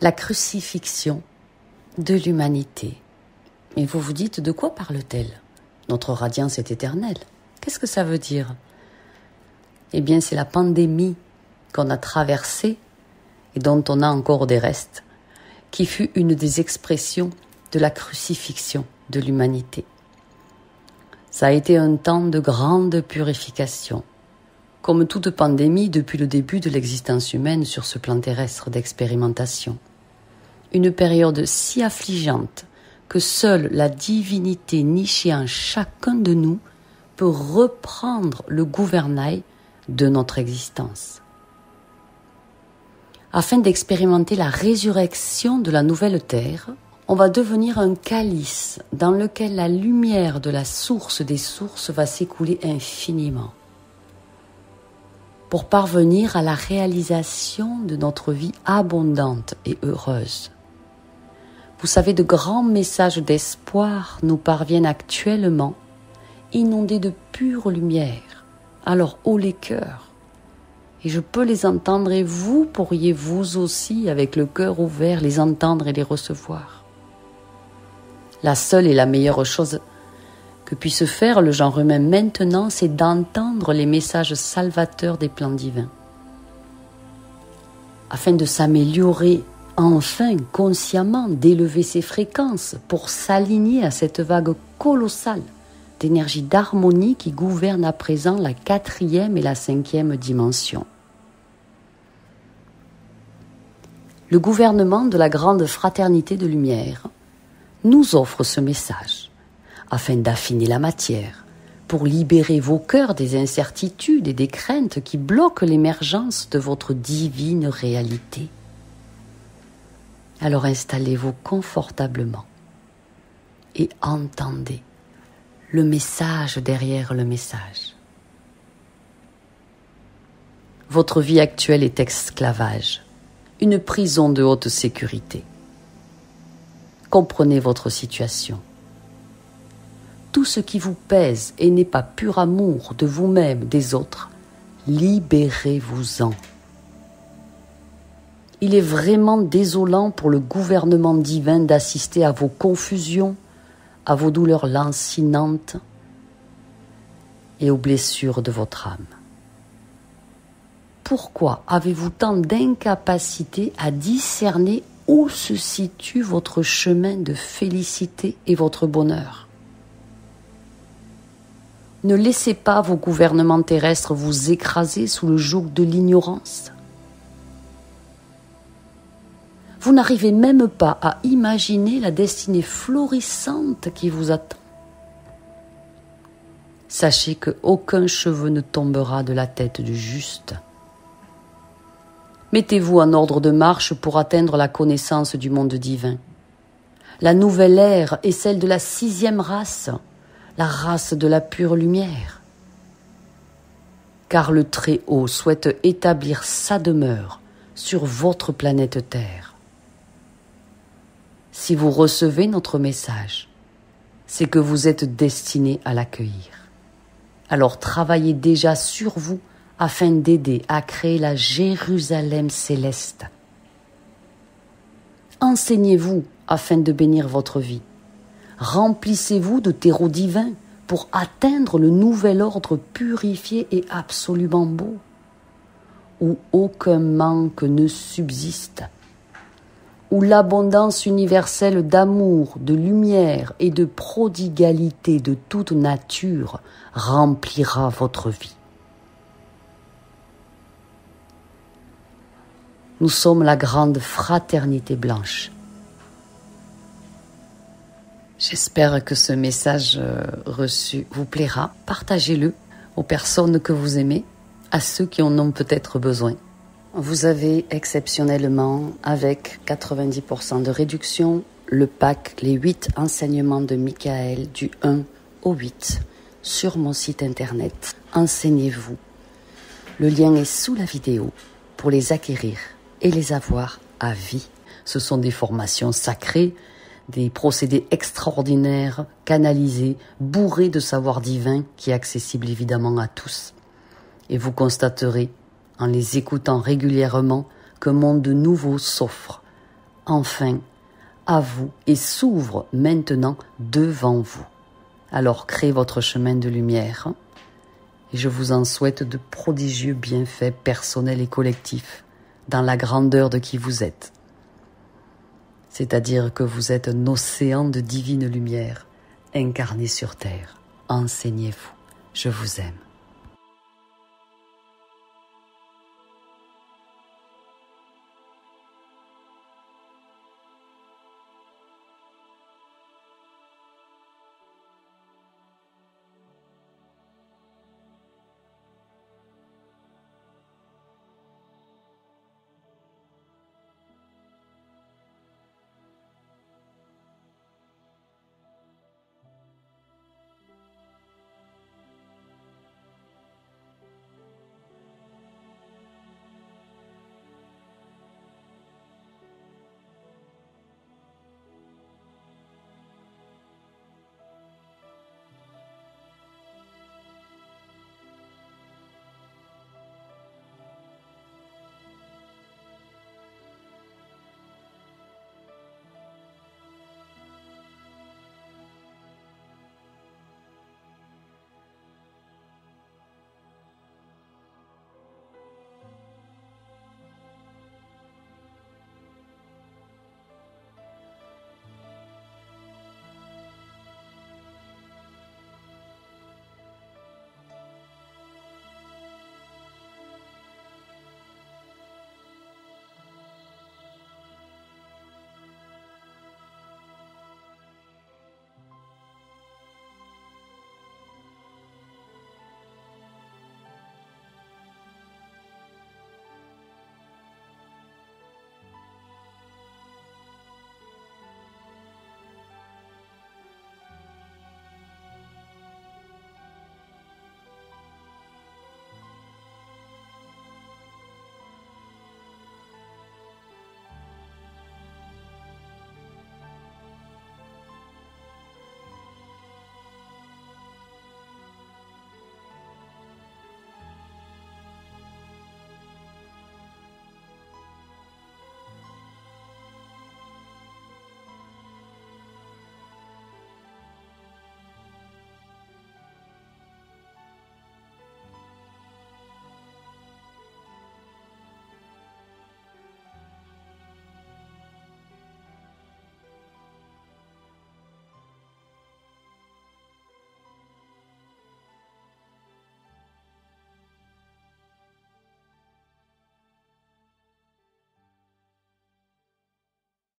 La crucifixion de l'humanité. Mais vous vous dites, de quoi parle-t-elle? Notre radiance est éternelle. Qu'est-ce que ça veut dire? Eh bien, c'est la pandémie qu'on a traversée et dont on a encore des restes, qui fut une des expressions de la crucifixion de l'humanité. Ça a été un temps de grande purification, comme toute pandémie depuis le début de l'existence humaine sur ce plan terrestre d'expérimentation. Une période si affligeante que seule la divinité nichée en chacun de nous peut reprendre le gouvernail de notre existence. Afin d'expérimenter la résurrection de la nouvelle terre, on va devenir un calice dans lequel la lumière de la source des sources va s'écouler infiniment, pour parvenir à la réalisation de notre vie abondante et heureuse. Vous savez, de grands messages d'espoir nous parviennent actuellement, inondés de pure lumière. Alors, haut les cœurs. Et je peux les entendre et vous pourriez vous aussi, avec le cœur ouvert, les entendre et les recevoir. La seule et la meilleure chose que puisse faire le genre humain maintenant, c'est d'entendre les messages salvateurs des plans divins. Afin de s'améliorer, enfin, consciemment, d'élever ses fréquences pour s'aligner à cette vague colossale d'énergie d'harmonie qui gouverne à présent la 4e et la 5e dimension. Le gouvernement de la grande fraternité de lumière nous offre ce message afin d'affiner la matière, pour libérer vos cœurs des incertitudes et des craintes qui bloquent l'émergence de votre divine réalité. Alors installez-vous confortablement et entendez le message derrière le message. Votre vie actuelle est esclavage, une prison de haute sécurité. Comprenez votre situation. Tout ce qui vous pèse et n'est pas pur amour de vous-même, des autres, libérez-vous-en. Il est vraiment désolant pour le gouvernement divin d'assister à vos confusions, à vos douleurs lancinantes et aux blessures de votre âme. Pourquoi avez-vous tant d'incapacité à discerner où se situe votre chemin de félicité et votre bonheur? Ne laissez pas vos gouvernements terrestres vous écraser sous le joug de l'ignorance. Vous n'arrivez même pas à imaginer la destinée florissante qui vous attend. Sachez qu'aucun cheveu ne tombera de la tête du juste. Mettez-vous en ordre de marche pour atteindre la connaissance du monde divin. La nouvelle ère est celle de la 6e race, la race de la pure lumière. Car le Très-Haut souhaite établir sa demeure sur votre planète Terre. Si vous recevez notre message, c'est que vous êtes destiné à l'accueillir. Alors travaillez déjà sur vous afin d'aider à créer la Jérusalem céleste. Enseignez-vous afin de bénir votre vie. Remplissez-vous de terreau divin pour atteindre le nouvel ordre purifié et absolument beau, où aucun manque ne subsiste, où l'abondance universelle d'amour, de lumière et de prodigalité de toute nature remplira votre vie. Nous sommes la grande fraternité blanche. J'espère que ce message reçu vous plaira. Partagez-le aux personnes que vous aimez, à ceux qui en ont peut-être besoin. Vous avez exceptionnellement, avec 90% de réduction, le pack Les 8 enseignements de Michael du 1 au 8 sur mon site internet. Enseignez-vous. Le lien est sous la vidéo pour les acquérir et les avoir à vie. Ce sont des formations sacrées, des procédés extraordinaires, canalisés, bourrés de savoir divin qui est accessible évidemment à tous. Et vous constaterez, en les écoutant régulièrement, qu'un monde nouveau s'offre enfin à vous et s'ouvre maintenant devant vous. Alors créez votre chemin de lumière et je vous en souhaite de prodigieux bienfaits personnels et collectifs dans la grandeur de qui vous êtes. C'est-à-dire que vous êtes un océan de divine lumière incarné sur terre. Enseignez-vous. Je vous aime.